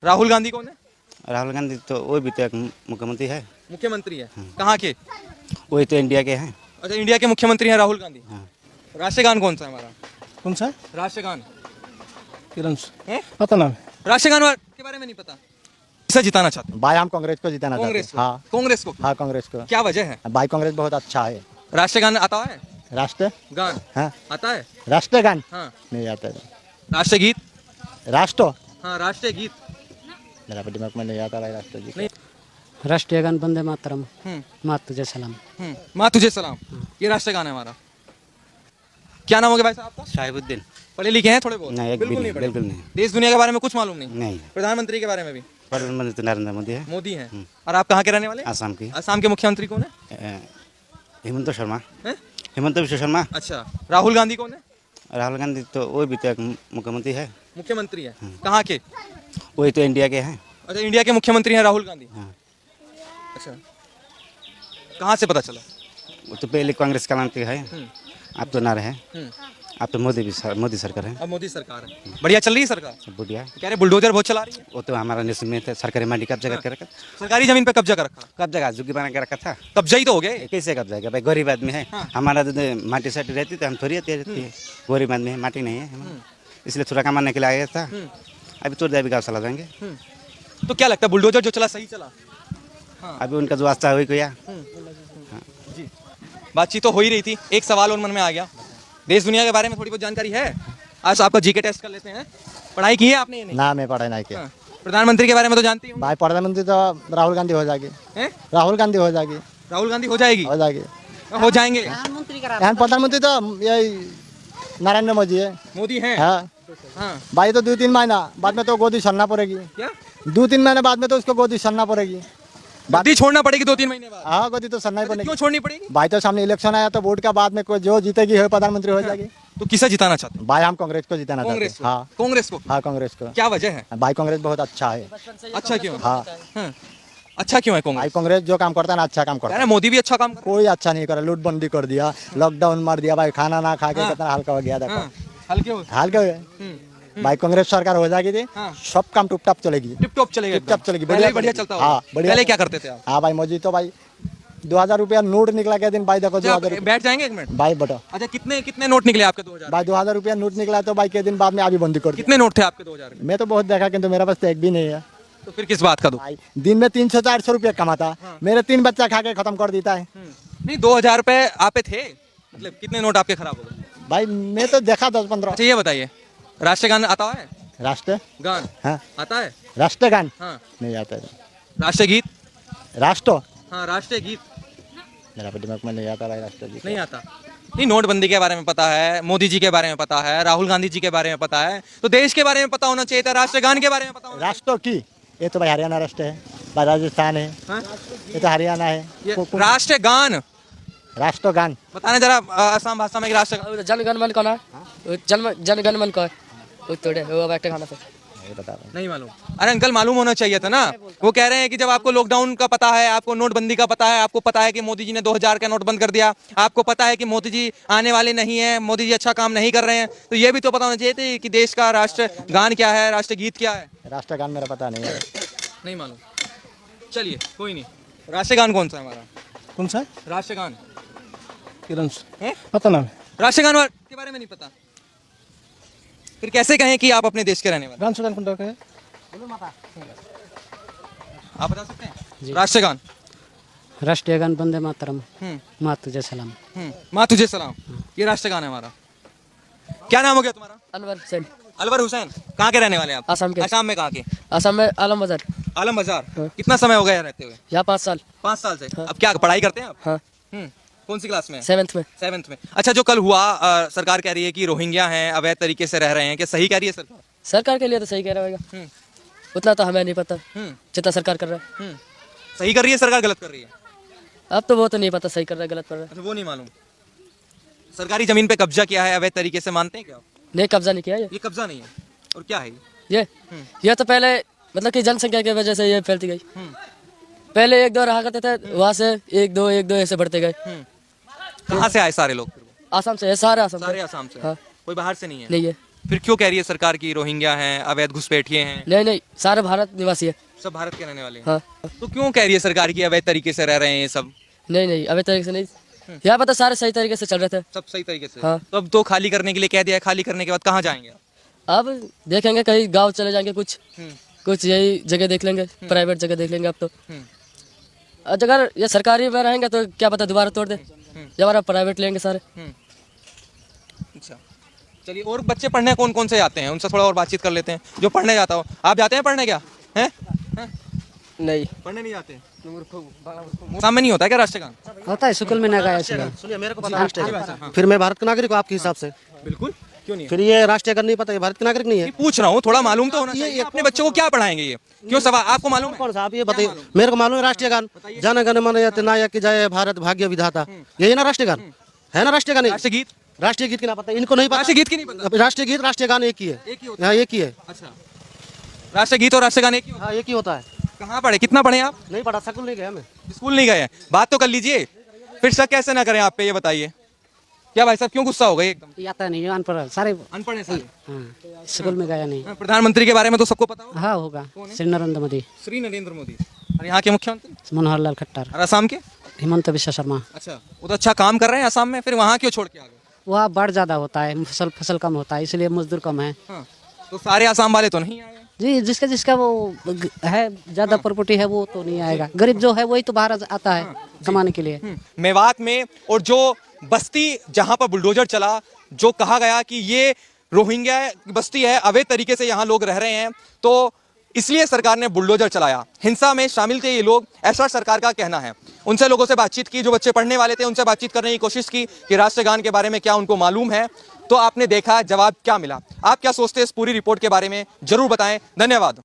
राहुल गांधी कौन है? राहुल गांधी तो वो भी तो एक मुख्यमंत्री है। मुख्यमंत्री है। कहाँ के? वही तो इंडिया के हैं। अच्छा, इंडिया के मुख्यमंत्री हैं राहुल गांधी। हाँ। राष्ट्रगान कौन सा है हमारा? कौन सा राष्ट्रगान किरण है? पता ना राष्ट्रगान के बारे में नहीं पता। किसे जिताना चाहते हैं? भाई हम कांग्रेस को जिताना चाहते कांग्रेस हैं। को। हाँ कांग्रेस को। हाँ कांग्रेस को। क्या वजह है? भाई कांग्रेस बहुत अच्छा है। राष्ट्रगान आता है? राष्ट्रगान हाँ आता है? राष्ट्रगान हाँ। नहीं आता है। राष्ट्रगीत? राष्ट्र हाँ राष्ट्रीय गीत। मेरा दिमाग में नहीं आता है राष्ट्र जी। नहीं। राष्ट्रीय गान वंदे मातरम, हम्म। माँ तुझे सलाम। माँ तुझे सलाम, ये राष्ट्रगान है हमारा। क्या नाम हो गया भाई साहब आपका? शाहिबुद्दीन। पढ़े लिखे हैं थोड़े बहुत? नहीं, एक भी बिल्कुल नहीं, पढ़े। बिल्कुल नहीं। देश दुनिया के बारे में कुछ मालूम नहीं? नहीं। प्रधानमंत्री के बारे में भी? प्रधानमंत्री तो नरेंद्र मोदी है। मोदी हैं। और आप कहाँ के रहने वाले? आसाम की। असम के मुख्यमंत्री कौन है? हेमंत शर्मा। हैं? हेमंत विश्व शर्मा। अच्छा, राहुल गांधी कौन है? राहुल गांधी तो वो भी तो एक मुख्यमंत्री है। मुख्यमंत्री है। कहाँ के? वही तो इंडिया के हैं। अच्छा, इंडिया के मुख्यमंत्री हैं राहुल गांधी। हाँ। अच्छा, कहाँ से पता चला? वो तो पहले कांग्रेस का नाम है, अब तो ना रहे। अब तो मोदी सरकार है। अब मोदी सरकार है। बढ़िया चल रही है सरकार? सब बढ़िया। कह रहे बुलडोजर बहुत चला रही है। वो तो हमारा नेशन में थे, सरकारी मंडी कब्जा करके रखा। सरकारी जमीन पे कब्जा कर रखा। कब्जा का झुग्गी बना के रखा था। कब्जा ही तो हो गए। कैसे कब्जा किया भाई? गरीब आदमी है। हमारा तो माटी साटी रहती तो हम थोड़ी आती रहती है। गरीब आदमी है, माटी नहीं है हमारा। इसलिए थोड़ा कमाने के लिए आया था। अभी तो भी गाँव चला जाएंगे। तो क्या लगता है बुलडोजर जो चला सही चला? अभी उनका जो आस्था हुई किया। जी, बातचीत तो हो ही रही थी। एक सवाल और मन में आ गया, देश दुनिया के बारे में थोड़ी बहुत जानकारी है? आज आपका जीके टेस्ट कर लेते हैं। पढ़ाई की है आपने? ये नहीं। ना मैं पढ़ाई नहीं किया। हाँ। प्रधानमंत्री के बारे में तो जानती हूँ। भाई प्रधानमंत्री तो राहुल गांधी हो जाएगी। हैं? राहुल गांधी हो जाएगी। राहुल गांधी हो जाएगी? हो जाएगी। हो जाएंगे। यहाँ प्रधानमंत्री तो यही नरेंद्र मोदी है। मोदी हैं। हाँ हाँ। भाई तो 2-3 महीना बाद में तो गोदी सनना पड़ेगी। क्या? 2-3 महीने बाद में तो उसको गोदी सनना पड़ेगी। गद्दी छोड़ना पड़ेगी 2-3 महीने बाद? हाँ गोदी तो सनना ही पड़ेगी। क्यों छोड़नी पड़ेगी? भाई तो सामने इलेक्शन आया तो वोट का बाद में कोई जो जीतेगी हो प्रधानमंत्री हो जाएगी। तो किसे जिताना चाहते हैं? भाई हम कांग्रेस को जिताना चाहते कांग्रेस हैं। को। हाँ कांग्रेस को। हाँ कांग्रेस को। क्या वजह है? भाई कांग्रेस बहुत अच्छा है। अच्छा क्यों? हाँ हाँ। अच्छा क्यों है भाई कांग्रेस? कांग्रेस जो काम करता है ना अच्छा काम करता कह है। रहे मोदी भी अच्छा काम कर कोई अच्छा नहीं करा, लूटबंदी कर दिया, लॉकडाउन मार दिया भाई, खाना ना खा के कितना हल्का हो गया रहा है। देखो। हाँ, हल्के हो। हल्का हो गया। भाई कांग्रेस सरकार हो जाएगी थी, हाँ। सब काम टुप टाप चलेगी। टिप टॉप चलेगा? टिप-टॉप चलेगी, बढ़िया बढ़िया चलता होगा। हाँ, बढ़िया। पहले क्या करते थे आप? हाँ भाई मोदी तो भाई 2000 रुपया नोट निकला के दिन भाई देखो अच्छा, 2000 बैठ जाएंगे एक मिनट? भाई बटो अच्छा, कितने कितने नोट निकले आपके 2000? भाई 2000 रुपया नोट निकला तो भाई के दिन बाद में अभी बंदी कर दी। कितने नोट थे आपके 2000 के? मैं तो बहुत देखा किंतु मेरा पास तो एक भी नहीं है। तो फिर किस बात का दो? भाई दिन में 300-400 रुपया कमाता, मेरे 3 बच्चा खा के खत्म कर देता है। नहीं, 2000 रुपए आप पे थे, मतलब कितने नोट आपके खराब हो गए? भाई मैं तो देखा 10-15। अच्छा ये बताइए, राष्ट्रगान आता है? राष्ट्रगान हाँ आता है? राष्ट्रगान हाँ। नहीं आता है। राष्ट्रगीत? राष्ट्र हाँ राष्ट्रीय गीत मेरा दिमाग में नहीं आता भाई राष्ट्र जी। नहीं आता। नहीं, नोटबंदी के बारे में पता है, मोदी जी के बारे में पता है, राहुल गांधी जी के बारे में पता है, तो देश के बारे में पता होना चाहिए था, राष्ट्रगान के बारे में पता होना राष्ट्र की ये तो भाई हरियाणा राष्ट्र है, भाई राजस्थान है, हाँ? ये तो हरियाणा है। ये राष्ट्रगान राष्ट्रगान बताने जरा आसाम भाषा में राष्ट्रगान। जनगण मन कौन है? जनगण मन कौन? वो तोड़े वो बैठे खाना से नहीं मालूम? अरे अंकल मालूम होना चाहिए था ना। वो कह रहे हैं कि जब आपको लॉकडाउन का पता है, आपको नोटबंदी का पता है, आपको पता है कि मोदी जी ने 2000 का नोट बंद कर दिया, आपको पता है कि मोदी जी आने वाले नहीं है, मोदी जी अच्छा काम नहीं कर रहे हैं, तो ये भी तो पता होना चाहिए था कि देश का राष्ट्रगान क्या है, राष्ट्रगीत क्या है। राष्ट्रगान मेरा पता नहीं है। नहीं मालूम? चलिए कोई नहीं। राष्ट्रगान कौन सा है हमारा? कौन सा राष्ट्रगान किरण है? पता ना। राष्ट्रगान के बारे में नहीं पता, फिर कैसे कहें कि आप अपने देश के रहने वाले? राष्ट्रगान कौन है? आप बता सकते हैं? राष्ट्रगान राष्ट्रीय गान वंदे मातरम, माँ तुझे सलाम। माँ तुझे सलाम, ये राष्ट्रगान है हमारा। क्या नाम हो गया तुम्हारा? अनवर हुसैन। अलवर हुसैन। कहाँ के रहने वाले हैं आप? आसाम के। आसाम में कहाँ के? असम में आलम बाजार। आलम बाजार। कितना समय हो गया यहाँ रहते हुए? यहाँ 5 साल। 5 साल से। अब क्या पढ़ाई करते हैं आप? हाँ कौन सी क्लास में? 7th में। 7th में। अच्छा, जो कल हुआ, सरकार कह रही है कि रोहिंग्या हैं, अवैध तरीके से रह रहे हैं, क्या सही कह रही है सरकार? सरकार के लिए तो सही कह रहा होगा, उतना तो हमें नहीं पता जितना सरकार कर रहा है। सही कर रही है सरकार, गलत कर रही है? अब तो वो तो नहीं पता सही कर रहा है गलत कर रहा है। अच्छा, वो नहीं मालूम। सरकारी जमीन पे कब्जा किया है अवैध तरीके से, मानते हैं क्या आप? नहीं कब्जा नहीं किया ये कब्जा नहीं है, और क्या है ये? ये तो पहले मतलब कि जनसंख्या की वजह से ये फैलती गई। पहले 1-2 रहा करते थे, वहाँ से 1-2 ऐसे बढ़ते गए। कहाँ से आए सारे लोग? आसाम से है, सारे आसाम सारे आसाम से। हाँ। कोई बाहर से नहीं है? नहीं है। फिर क्यों कह रही है सरकार की रोहिंग्या हैं, अवैध घुसपैठिए हैं? नहीं सारे भारत निवासी है। सब भारत के रहने वाले हैं। हाँ तो क्यों कह रही है सरकार की अवैध तरीके से रह रहे हैं ये सब? नहीं अभी तरीके से नहीं, यहाँ पर तो सारे सही तरीके से चल रहे थे। सब सही तरीके से। हाँ। तो अब तो खाली करने के लिए कह दिया है, खाली करने के बाद कहाँ जाएंगे आप? अब देखेंगे कहीं गांव चले जाएंगे, कुछ यही जगह देख लेंगे, प्राइवेट जगह देख लेंगे अब तो। अगर ये सरकारी में रहेंगे तो क्या पता दोबारा तोड़ दे, दोबारा प्राइवेट लेंगे सारे। अच्छा चलिए, और बच्चे पढ़ने कौन कौन से जाते हैं उनसे थोड़ा और बातचीत कर लेते हैं। जो पढ़ने जाता हो, आप जाते हैं पढ़ने? क्या हैं? नहीं पढ़ने नहीं जाते? सामने नहीं होता है क्या राष्ट्रगान? होता है, स्कूल में ना गाया। सुनिए मेरे को पता, फिर मैं भारत का नागरिक हूँ आपके हिसाब से, बिल्कुल। क्यों नहीं? फिर ये राष्ट्रीय गान नहीं पता, ये भारत के नागरिक नहीं है। पूछ रहा हूँ, थोड़ा मालूम तो होना चाहिए। अपने बच्चों को क्या पढ़ाएंगे ये? क्यों सवाल आपको मालूम है? कौन सा आप ये बताइए, मेरे को मालूम है राष्ट्रीय गान, जन गण मन यति नायक जय भारत भाग्य विधाता, यही ना राष्ट्रीय गान है ना? राष्ट्रीय गान, राष्ट्रगीत? राष्ट्रीय गीत की ना पता, इनको नहीं पता। राष्ट्रीय गीत की नहीं पता? राष्ट्रीय गीत राष्ट्रीय गान एक ही है, यहाँ एक ही है। अच्छा, राष्ट्रीय गीत और राष्ट्रगान एक ही होता हाँ एक ही होता है। है? कहाँ पढ़े, कितना पढ़े आप? नहीं पढ़ा, स्कूल नहीं गया मैं। स्कूल नहीं गए? बात तो कर लीजिए, फिर शक कैसे ना करें आप पे, ये बताइए। क्या भाई साहब क्यों गुस्सा हो गए एकदम? आता नहीं, अनपढ़ सारे। अनपढ़ है सारे। हाँ, स्कूल में गया नहीं। प्रधानमंत्री के बारे में तो सबको पता होगा। हाँ होगा, श्री नरेंद्र मोदी, श्री नरेंद्र मोदी। और यहाँ के मुख्यमंत्री मनोहर लाल खट्टर, और असम के? हिमंत बिश्वा शर्मा। अच्छा, वो तो अच्छा काम कर रहे हैं असम में, फिर वहाँ क्यों छोड़ के आ गए? वहाँ बाढ़ ज्यादा होता है, फसल कम होता है, इसलिए मजदूर कम है। हाँ, तो सारे असम वाले तो नहीं आए? जी, जिसका वो है ज्यादा प्रॉपर्टी है वो तो नहीं आएगा, गरीब जो है वही तो बाहर आता है कमाने के लिए। मेवात में और जो बस्ती जहां पर बुलडोजर चला, जो कहा गया कि ये रोहिंग्या बस्ती है, अवैध तरीके से यहाँ लोग रह रहे हैं, तो इसलिए सरकार ने बुलडोजर चलाया। हिंसा में शामिल थे ये लोग, ऐसा सरकार का कहना है। उनसे लोगों से बातचीत की, जो बच्चे पढ़ने वाले थे उनसे बातचीत करने की कोशिश की कि राष्ट्रगान के बारे में क्या उनको मालूम है। तो आपने देखा जवाब क्या मिला। आप क्या सोचते हैं इस पूरी रिपोर्ट के बारे में, जरूर बताएं। धन्यवाद।